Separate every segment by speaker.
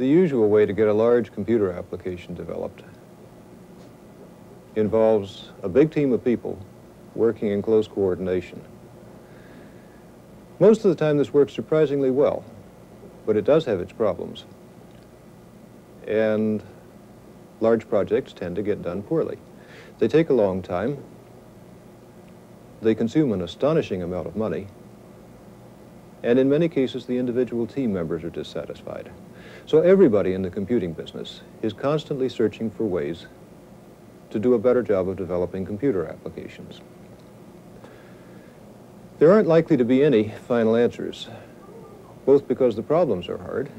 Speaker 1: The usual way to get a large computer application developed involves a big team of people working in close coordination. Most of the time this works surprisingly well, but it does have its problems. And large projects tend to get done poorly. They take a long time, they consume an astonishing amount of money, and in many cases the individual team members are dissatisfied. So everybody in the computing business is constantly searching for ways to do a better job of developing computer applications. There aren't likely to be any final answers, both because the problems are hard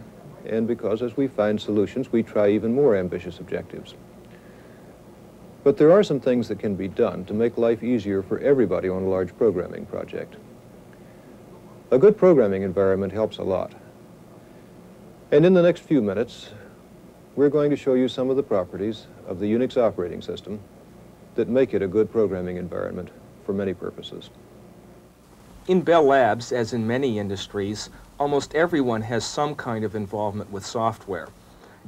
Speaker 1: and because as we find solutions, we try even more ambitious objectives. But there are some things that can be done to make life easier for everybody on a large programming project. A good programming environment helps a lot. And in the next few minutes, we're going to show you some of the properties of the Unix operating system that make it a good programming environment for many purposes.
Speaker 2: In Bell Labs, as in many industries, almost everyone has some kind of involvement with software.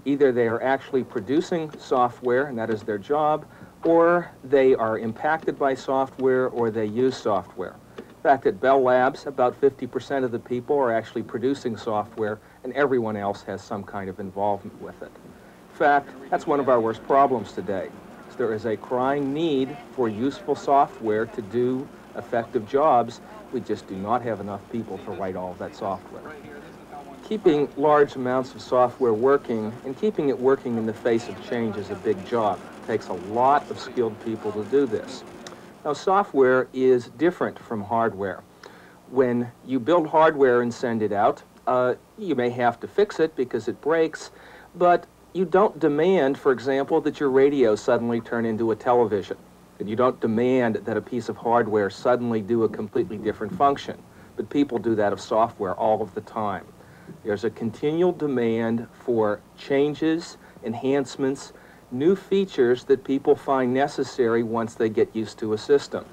Speaker 2: Either they are actually producing software, and that is their job, or they are impacted by software, or they use software. In fact, at Bell Labs, about 50% of the people are actually producing software, and everyone else has some kind of involvement with it. In fact, that's one of our worst problems today. There is a crying need for useful software to do effective jobs. We just do not have enough people to write all of that software. Keeping large amounts of software working and keeping it working in the face of change is a big job. It takes a lot of skilled people to do this. Now, software is different from hardware. When you build hardware and send it out, you may have to fix it because it breaks, but you don't demand, for example, that your radio suddenly turn into a television. And you don't demand that a piece of hardware suddenly do a completely different function. But people do that of software all of the time. There's a continual demand for changes, enhancements, new features that people find necessary once they get used to a system.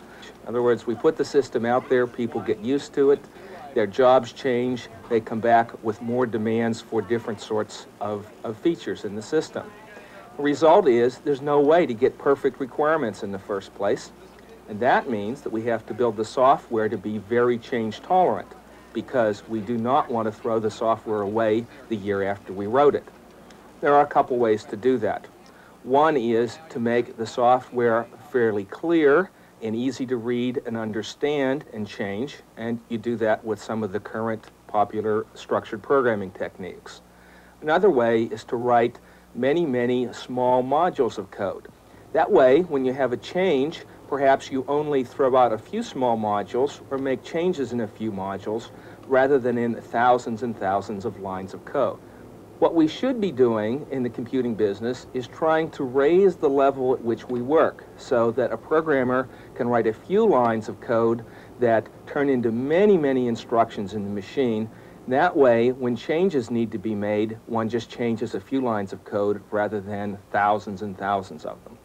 Speaker 2: In other words, we put the system out there, people get used to it, their jobs change, they come back with more demands for different sorts of features in the system. The result is there's no way to get perfect requirements in the first place, and that means that we have to build the software to be very change tolerant, because we do not want to throw the software away the year after we wrote it. There are a couple ways to do that. One is to make the software fairly clear and easy to read and understand and change, and you do that with some of the current popular structured programming techniques. Another way is to write many, many small modules of code. That way, when you have a change, perhaps you only throw out a few small modules or make changes in a few modules rather than in thousands and thousands of lines of code. What we should be doing in the computing business is trying to raise the level at which we work so that a programmer can write a few lines of code that turn into many, many instructions in the machine. That way, when changes need to be made, one just changes a few lines of code rather than thousands and thousands of them.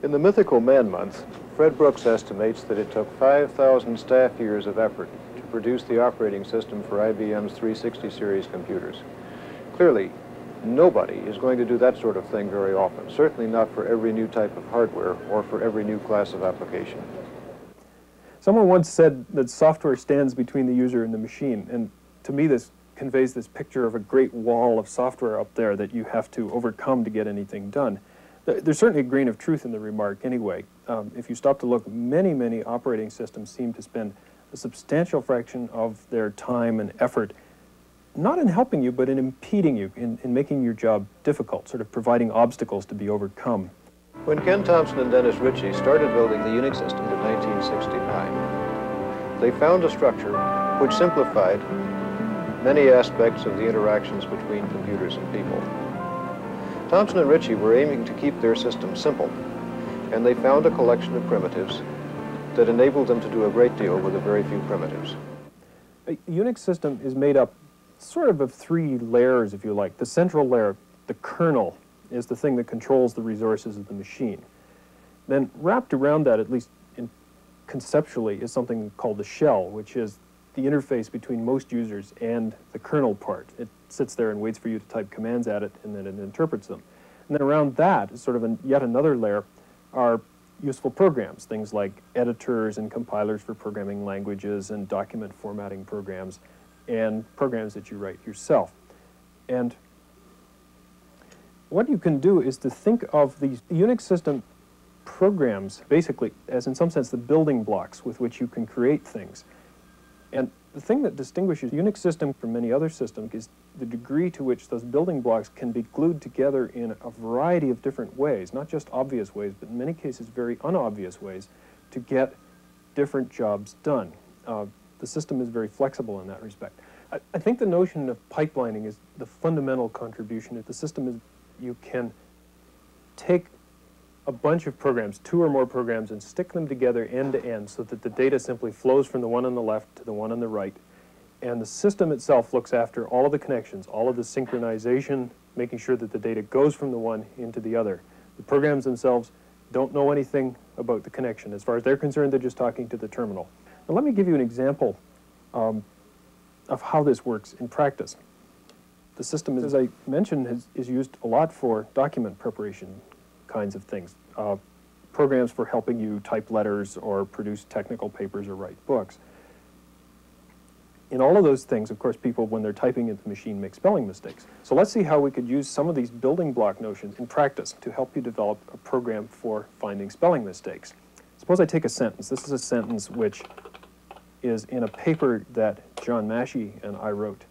Speaker 1: In the mythical man month, Fred Brooks estimates that it took 5,000 staff years of effort to produce the operating system for IBM's 360 series computers. Clearly, nobody is going to do that sort of thing very often, certainly not for every new type of hardware or for every new class of application.
Speaker 3: Someone once said that software stands between the user and the machine, and to me this conveys this picture of a great wall of software up there that you have to overcome to get anything done. There's certainly a grain of truth in the remark anyway. If you stop to look, many operating systems seem to spend a substantial fraction of their time and effort not in helping you, but in impeding you, in making your job difficult, sort of providing obstacles to be overcome.
Speaker 1: When Ken Thompson and Dennis Ritchie started building the Unix system in 1969, they found a structure which simplified many aspects of the interactions between computers and people. Thompson and Ritchie were aiming to keep their system simple, and they found a collection of primitives that enabled them to do a great deal with a very few primitives.
Speaker 3: A Unix system is made up sort of three layers, if you like. The central layer, the kernel, is the thing that controls the resources of the machine. Then wrapped around that, at least conceptually, is something called the shell, which is the interface between most users and the kernel part. It sits there and waits for you to type commands at it, and then it interprets them. And then around that is sort of yet another layer are useful programs, things like editors and compilers for programming languages and document formatting programs and programs that you write yourself. And what you can do is to think of these Unix system programs basically as, in some sense, the building blocks with which you can create things. And the thing that distinguishes Unix system from many other systems is the degree to which those building blocks can be glued together in a variety of different ways, not just obvious ways, but in many cases very unobvious ways to get different jobs done. The system is very flexible in that respect. I think the notion of pipelining is the fundamental contribution. If the system is, you can take a bunch of programs, 2 or more programs, and stick them together end to end so that the data simply flows from the one on the left to the one on the right. And the system itself looks after all of the connections, all of the synchronization, making sure that the data goes from the one into the other. The programs themselves don't know anything about the connection. As far as they're concerned, they're just talking to the terminal. Now let me give you an example of how this works in practice. The system, as I mentioned, is used a lot for document preparation kinds of things. Programs for helping you type letters or produce technical papers or write books. In all of those things, of course, people, when they're typing at the machine, make spelling mistakes. So let's see how we could use some of these building block notions in practice to help you develop a program for finding spelling mistakes. Suppose I take a sentence. This is a sentence which is in a paper that John Massey and I wrote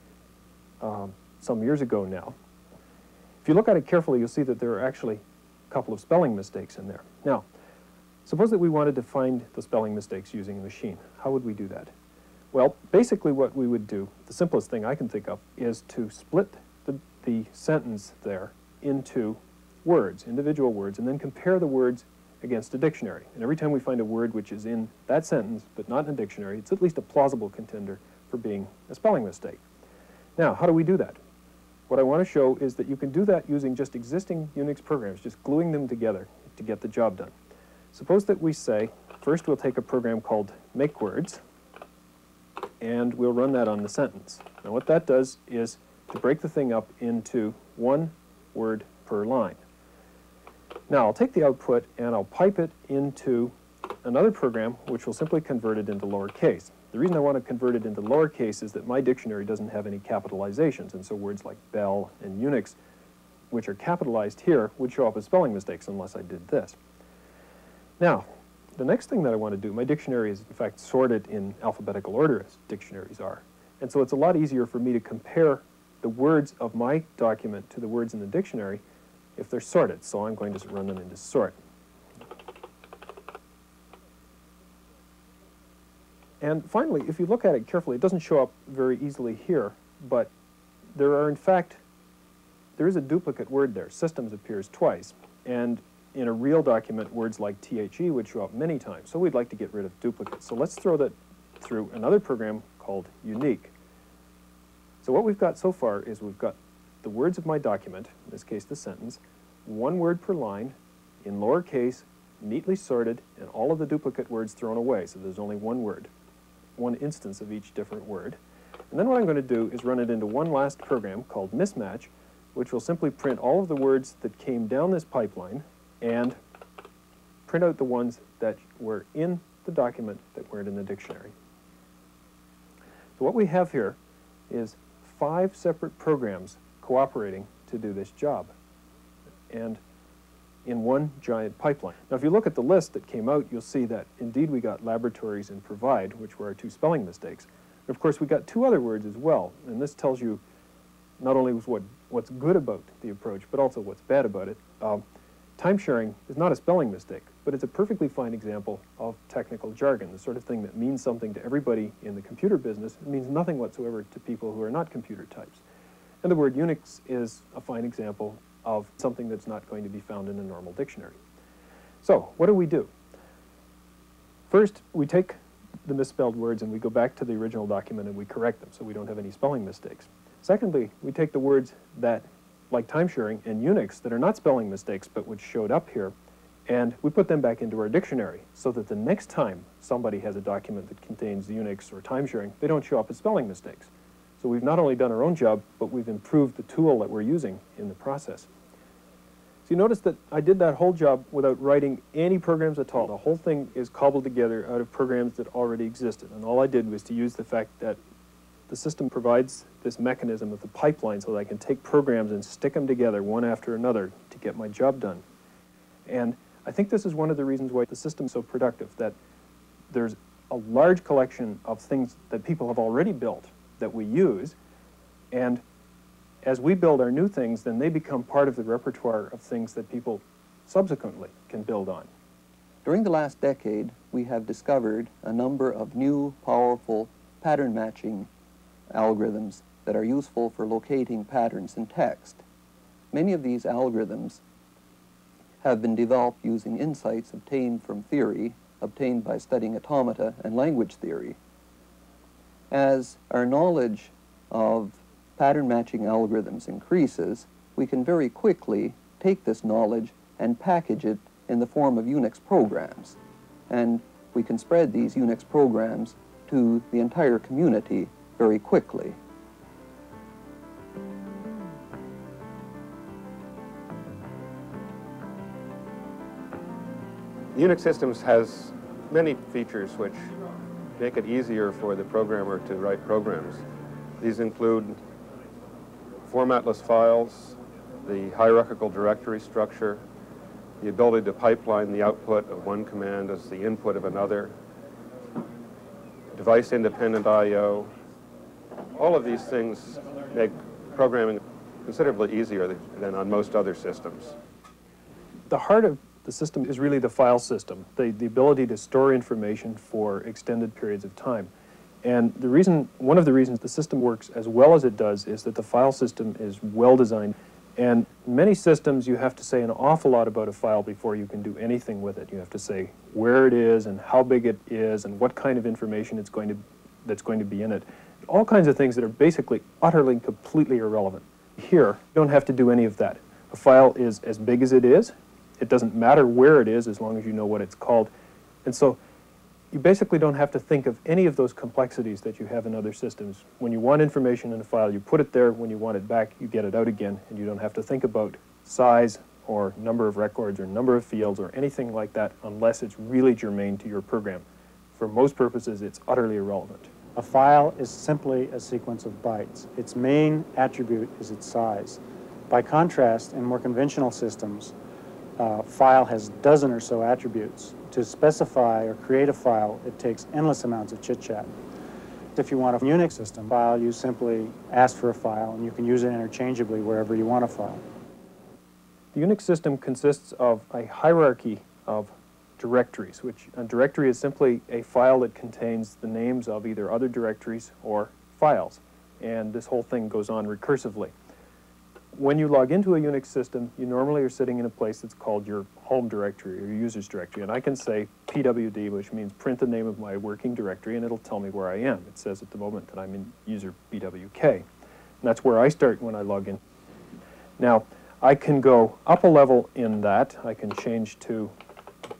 Speaker 3: some years ago now. If you look at it carefully, you'll see that there are actually a couple of spelling mistakes in there. Now, suppose that we wanted to find the spelling mistakes using a machine. How would we do that? Well, basically what we would do, the simplest thing I can think of, is to split the sentence there into words, individual words, and then compare the words against a dictionary. And every time we find a word which is in that sentence but not in a dictionary, it's at least a plausible contender for being a spelling mistake. Now, how do we do that? What I want to show is that you can do that using just existing Unix programs, just gluing them together to get the job done. Suppose that we say, first we'll take a program called MakeWords, and we'll run that on the sentence. Now what that does is to break the thing up into 1 word per line. Now I'll take the output and I'll pipe it into another program which will simply convert it into lowercase. The reason I want to convert it into lowercase is that my dictionary doesn't have any capitalizations, and so words like Bell and Unix, which are capitalized here, would show up as spelling mistakes unless I did this. Now, the next thing that I want to do, my dictionary is in fact sorted in alphabetical order as dictionaries are, and so it's a lot easier for me to compare the words of my document to the words in the dictionary if they're sorted, so I'm going to run them into sort. And finally, if you look at it carefully, it doesn't show up very easily here, but there is a duplicate word there. Systems appears twice, and in a real document, words like THE would show up many times, so we'd like to get rid of duplicates. So let's throw that through another program called Unique. So what we've got so far is we've got the words of my document, in this case the sentence, 1 word per line, in lowercase, neatly sorted, and all of the duplicate words thrown away, so there's only 1 word, 1 instance of each different word. And then what I'm going to do is run it into one last program called Mismatch, which will simply print all of the words that came down this pipeline and print out the ones that were in the document that weren't in the dictionary. So what we have here is 5 separate programs cooperating to do this job, and in one giant pipeline. Now if you look at the list that came out, you'll see that indeed we got Laboratories and Provide, which were our 2 spelling mistakes. And of course we got 2 other words as well, and this tells you not only what's good about the approach, but also what's bad about it. Time sharing is not a spelling mistake, but it's a perfectly fine example of technical jargon, the sort of thing that means something to everybody in the computer business. It means nothing whatsoever to people who are not computer types. And the word Unix is a fine example of something that's not going to be found in a normal dictionary. So, what do? First, we take the misspelled words and we go back to the original document and we correct them so we don't have any spelling mistakes. Secondly, we take the words that, like time sharing and Unix, that are not spelling mistakes but which showed up here, And we put them back into our dictionary so that the next time somebody has a document that contains Unix or time-sharing, they don't show up as spelling mistakes. So we've not only done our own job, but we've improved the tool that we're using in the process. So you notice that I did that whole job without writing any programs at all. The whole thing is cobbled together out of programs that already existed. And all I did was to use the fact that the system provides this mechanism of the pipeline so that I can take programs and stick them together one after another to get my job done. And I think this is one of the reasons why the system is so productive, that there's a large collection of things that people have already built that we use, and as we build our new things, then they become part of the repertoire of things that people subsequently can build on.
Speaker 4: During the last decade, we have discovered a number of new, powerful pattern matching algorithms that are useful for locating patterns in text. Many of these algorithms have been developed using insights obtained from theory, obtained by studying automata and language theory. As our knowledge of pattern matching algorithms increases, we can very quickly take this knowledge and package it in the form of Unix programs. And we can spread these Unix programs to the entire community very quickly.
Speaker 5: Unix systems has many features which make it easier for the programmer to write programs. These include formatless files, the hierarchical directory structure, the ability to pipeline the output of one command as the input of another, device-independent I/O. All of these things make programming considerably easier than on most other systems.
Speaker 3: The heart of the system is really the file system, the ability to store information for extended periods of time. And one of the reasons the system works as well as it does is that the file system is well designed. And many systems, you have to say an awful lot about a file before you can do anything with it. You have to say where it is and how big it is and what kind of information that's going to be in it. All kinds of things that are basically utterly, completely irrelevant. Here, you don't have to do any of that. A file is as big as it is. It doesn't matter where it is as long as you know what it's called. And so you basically don't have to think of any of those complexities that you have in other systems. When you want information in a file, you put it there. When you want it back, you get it out again, and you don't have to think about size or number of records or number of fields or anything like that unless it's really germane to your program. For most purposes, it's utterly irrelevant.
Speaker 6: A file is simply a sequence of bytes. Its main attribute is its size. By contrast, in more conventional systems, file has a dozen or so attributes. To specify or create a file, it takes endless amounts of chit-chat. If you want a Unix system file, you simply ask for a file, and you can use it interchangeably wherever you want a file.
Speaker 3: The Unix system consists of a hierarchy of directories, which a directory is simply a file that contains the names of either other directories or files. And this whole thing goes on recursively. When you log into a Unix system, you normally are sitting in a place that's called your home directory or your user's directory. And I can say pwd, which means print the name of my working directory, and it'll tell me where I am. It says at the moment that I'm in user bwk. And that's where I start when I log in. Now, I can go up a level in that. I can change to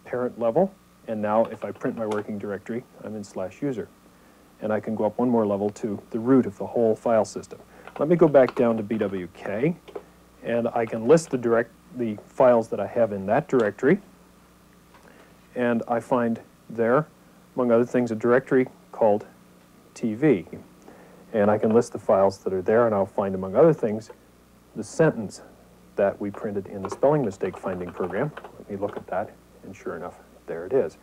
Speaker 3: parent level. And now, if I print my working directory, I'm in /user. And I can go up one more level to the root of the whole file system. Let me go back down to bwk, and I can list the files that I have in that directory. And I find there, among other things, a directory called TV. And I can list the files that are there, and I'll find, among other things, the sentence that we printed in the spelling mistake finding program. Let me look at that, and sure enough, there it is.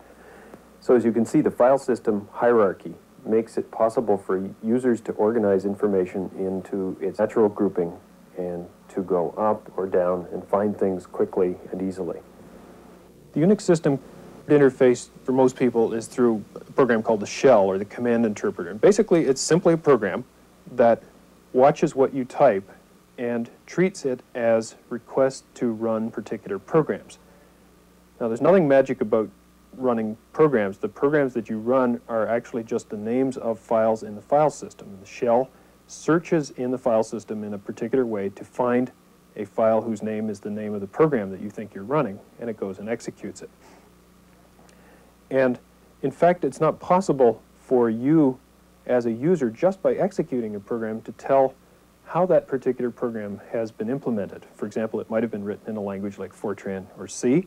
Speaker 3: So as you can see, the file system hierarchy makes it possible for users to organize information into its natural grouping and to go up or down and find things quickly and easily. The Unix system interface for most people is through a program called the shell, or the command interpreter. And basically, it's simply a program that watches what you type and treats it as requests to run particular programs. Now, there's nothing magic about running programs. The programs that you run are actually just the names of files in the file system. The shell searches in the file system in a particular way to find a file whose name is the name of the program that you think you're running, and it goes and executes it. And in fact, it's not possible for you as a user, just by executing a program, to tell how that particular program has been implemented. For example, it might have been written in a language like Fortran or C,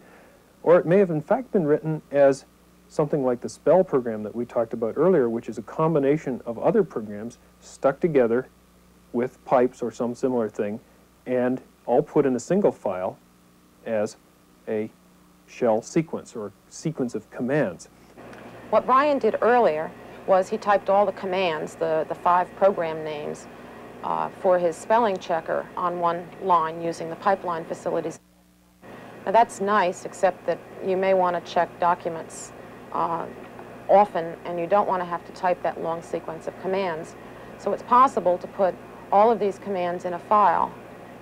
Speaker 3: or it may have in fact been written as something like the spell program that we talked about earlier, which is a combination of other programs stuck together with pipes or some similar thing, and all put in a single file as a shell sequence or sequence of commands.
Speaker 7: What Brian did earlier was he typed all the commands, the 5 program names, for his spelling checker on one line using the pipeline facilities. Now that's nice, except that you may want to check documents often, and you don't want to have to type that long sequence of commands. So it's possible to put all of these commands in a file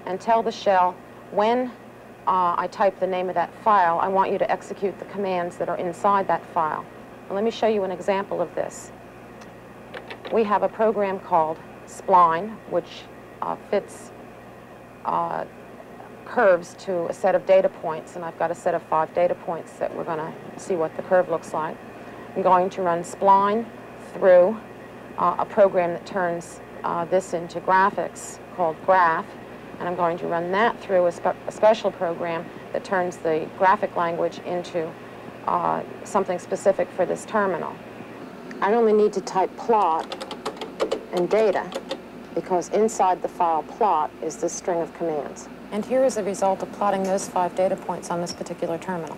Speaker 7: and tell the shell, when I type the name of that file, I want you to execute the commands that are inside that file. Now, let me show you an example of this. We have a program called Spline, which fits curves to a set of data points, and I've got a set of 5 data points that we're going to see what the curve looks like. I'm going to run Spline through a program that turns this into graphics called Graph, and I'm going to run that through a special program that turns the graphic language into something specific for this terminal. I only need to type plot and data, because inside the file plot is this string of commands. And here is the result of plotting those 5 data points on this particular terminal.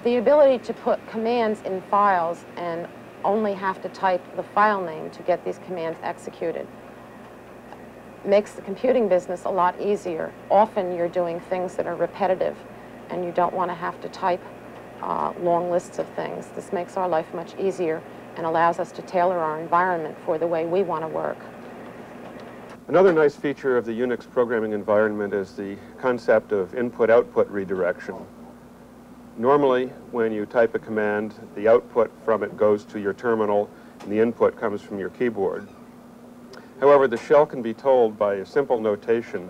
Speaker 7: The ability to put commands in files and only have to type the file name to get these commands executed makes the computing business a lot easier. Often you're doing things that are repetitive and you don't want to have to type long lists of things. This makes our life much easier and allows us to tailor our environment for the way we want to work.
Speaker 5: Another nice feature of the Unix programming environment is the concept of input-output redirection. Normally, when you type a command, the output from it goes to your terminal, and the input comes from your keyboard. However, the shell can be told by a simple notation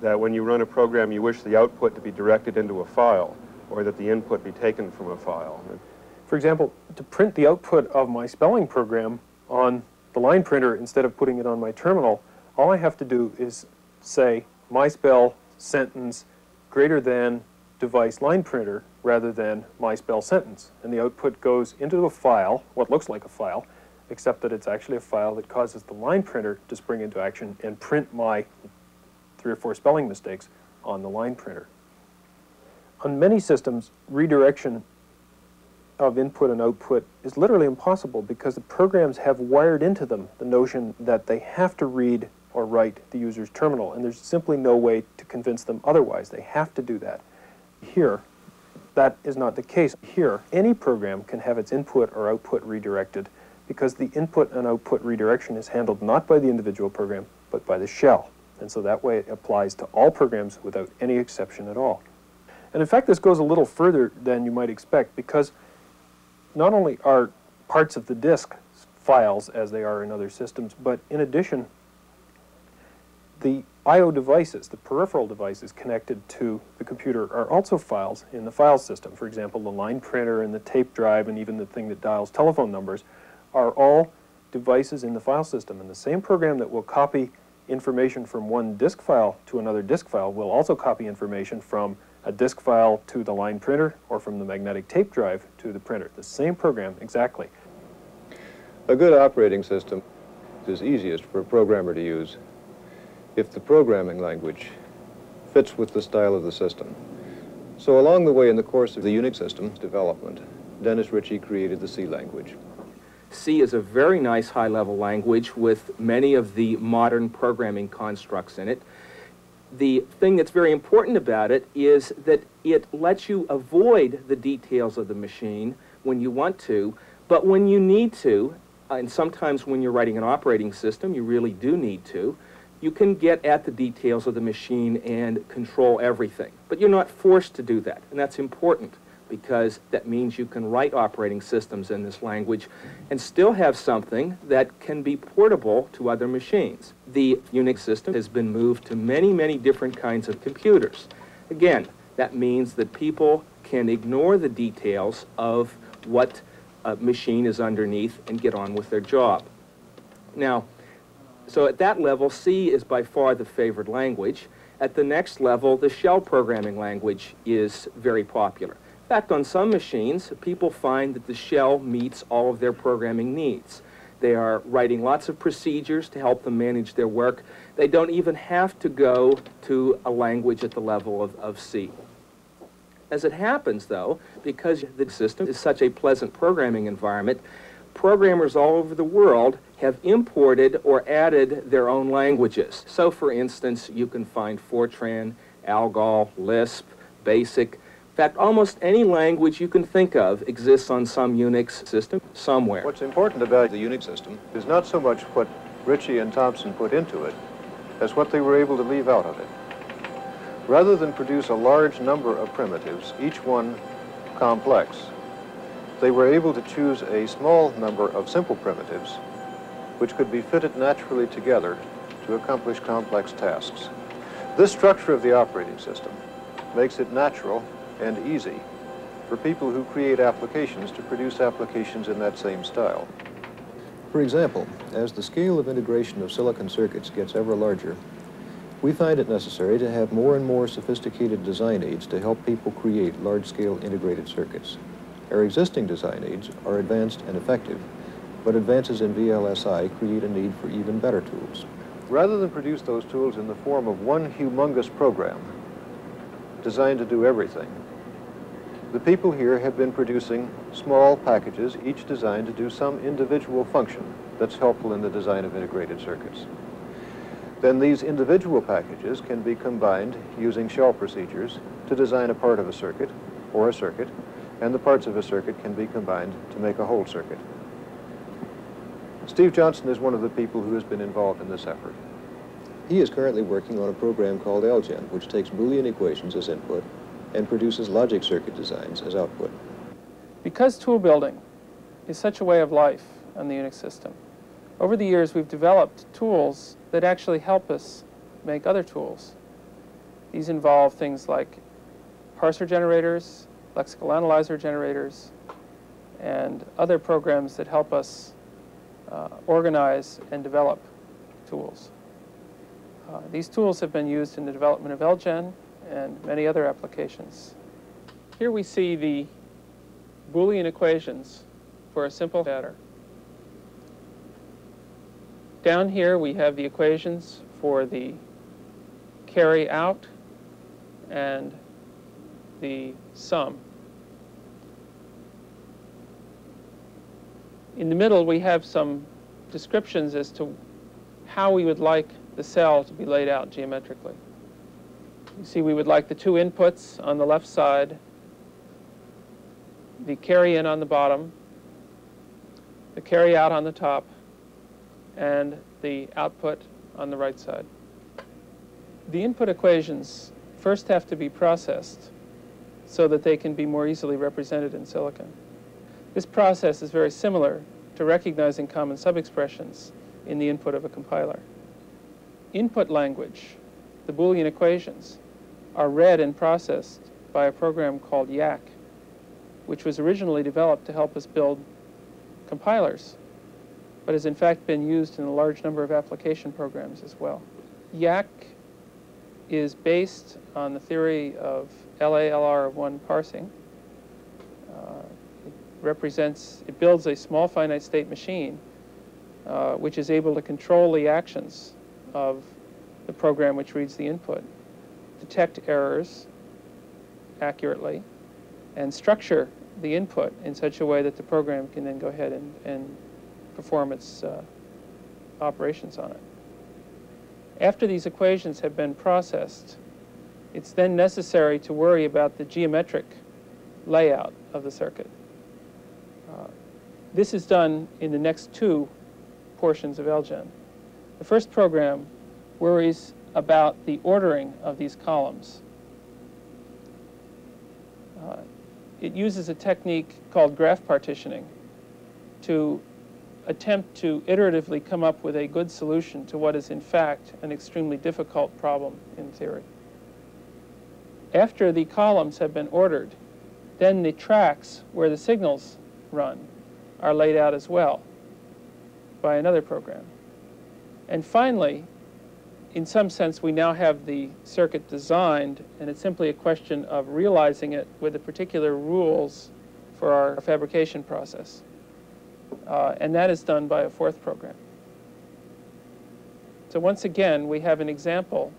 Speaker 5: that when you run a program, you wish the output to be directed into a file, or that the input be taken from a file.
Speaker 3: For example, to print the output of my spelling program on the line printer instead of putting it on my terminal, all I have to do is say my spell sentence greater than device line printer rather than my spell sentence. And the output goes into a file, what looks like a file, except that it's actually a file that causes the line printer to spring into action and print my 3 or 4 spelling mistakes on the line printer. On many systems, redirection of input and output is literally impossible because the programs have wired into them the notion that they have to read or write the user's terminal, and there's simply no way to convince them otherwise. They have to do that. Here, that is not the case. Here, any program can have its input or output redirected because the input and output redirection is handled not by the individual program, but by the shell. And so that way it applies to all programs without any exception at all. And in fact, this goes a little further than you might expect, because not only are parts of the disk files as they are in other systems, but in addition, the I/O devices, the peripheral devices connected to the computer, are also files in the file system. For example, the line printer and the tape drive and even the thing that dials telephone numbers are all devices in the file system. And the same program that will copy information from one disk file to another disk file will also copy information from a disk file to the line printer or from the magnetic tape drive to the printer. The same program, exactly.
Speaker 1: A good operating system is easiest for a programmer to use if the programming language fits with the style of the system. So along the way in the course of the Unix system's development, Dennis Ritchie created the C language.
Speaker 2: C is a very nice high-level language with many of the modern programming constructs in it. The thing that's very important about it is that it lets you avoid the details of the machine when you want to, but when you need to, and sometimes when you're writing an operating system, you really do need to, you can get at the details of the machine and control everything. But you're not forced to do that, and that's important. because that means you can write operating systems in this language and still have something that can be portable to other machines. The Unix system has been moved to many, many different kinds of computers. Again, that means that people can ignore the details of what a machine is underneath and get on with their job. Now, so at that level, C is by far the favored language. At the next level, the shell programming language is very popular. In fact, on some machines, people find that the shell meets all of their programming needs. They are writing lots of procedures to help them manage their work. They don't even have to go to a language at the level of C. As it happens, though, because the system is such a pleasant programming environment, programmers all over the world have imported or added their own languages. So, for instance, you can find Fortran, Algol, Lisp, BASIC. In fact, almost any language you can think of exists on some Unix system somewhere.
Speaker 1: What's important about the Unix system is not so much what Ritchie and Thompson put into it as what they were able to leave out of it. Rather than produce a large number of primitives, each one complex, they were able to choose a small number of simple primitives which could be fitted naturally together to accomplish complex tasks. This structure of the operating system makes it natural and easy for people who create applications to produce applications in that same style. For example, as the scale of integration of silicon circuits gets ever larger, we find it necessary to have more and more sophisticated design aids to help people create large-scale integrated circuits. Our existing design aids are advanced and effective, but advances in VLSI create a need for even better tools. Rather than produce those tools in the form of one humongous program designed to do everything, the people here have been producing small packages, each designed to do some individual function that's helpful in the design of integrated circuits. Then these individual packages can be combined using shell procedures to design a part of a circuit or a circuit, and the parts of a circuit can be combined to make a whole circuit. Steve Johnson is one of the people who has been involved in this effort. He is currently working on a program called Algen, which takes Boolean equations as input and produces logic circuit designs as output.
Speaker 8: Because tool building is such a way of life on the Unix system, over the years we've developed tools that actually help us make other tools. These involve things like parser generators, lexical analyzer generators, and other programs that help us organize and develop tools. These tools have been used in the development of Algen and many other applications. Here we see the Boolean equations for a simple adder. Down here we have the equations for the carry out and the sum. In the middle we have some descriptions as to how we would like the cell to be laid out geometrically. You see we would like the two inputs on the left side, the carry in on the bottom, the carry out on the top, and the output on the right side. The input equations first have to be processed so that they can be more easily represented in silicon. This process is very similar to recognizing common subexpressions in the input of a compiler. Input language, the Boolean equations, are read and processed by a program called YAC, which was originally developed to help us build compilers, but has in fact been used in a large number of application programs as well. YAC is based on the theory of LA-LR1 parsing. It builds a small finite state machine which is able to control the actions of the program which reads the input, detect errors accurately, and structure the input in such a way that the program can then go ahead and perform its operations on it. After these equations have been processed, it's then necessary to worry about the geometric layout of the circuit. This is done in the next two portions of Algen. The first program worries about the ordering of these columns. it uses a technique called graph partitioning to attempt to iteratively come up with a good solution to what is in fact an extremely difficult problem in theory. After the columns have been ordered, then the tracks where the signals run are laid out as well by another program. And finally, in some sense, we now have the circuit designed, and it's simply a question of realizing it with the particular rules for our fabrication process. And that is done by a fourth program. So once again, we have an example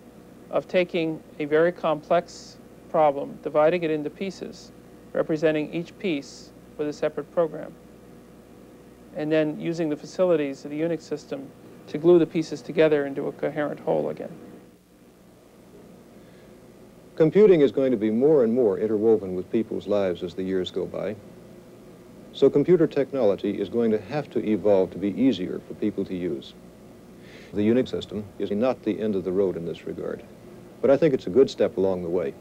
Speaker 8: of taking a very complex problem, dividing it into pieces, representing each piece with a separate program, and then using the facilities of the Unix system to glue the pieces together into a coherent whole again.
Speaker 1: Computing is going to be more and more interwoven with people's lives as the years go by. So computer technology is going to have to evolve to be easier for people to use. The Unix system is not the end of the road in this regard, but I think it's a good step along the way.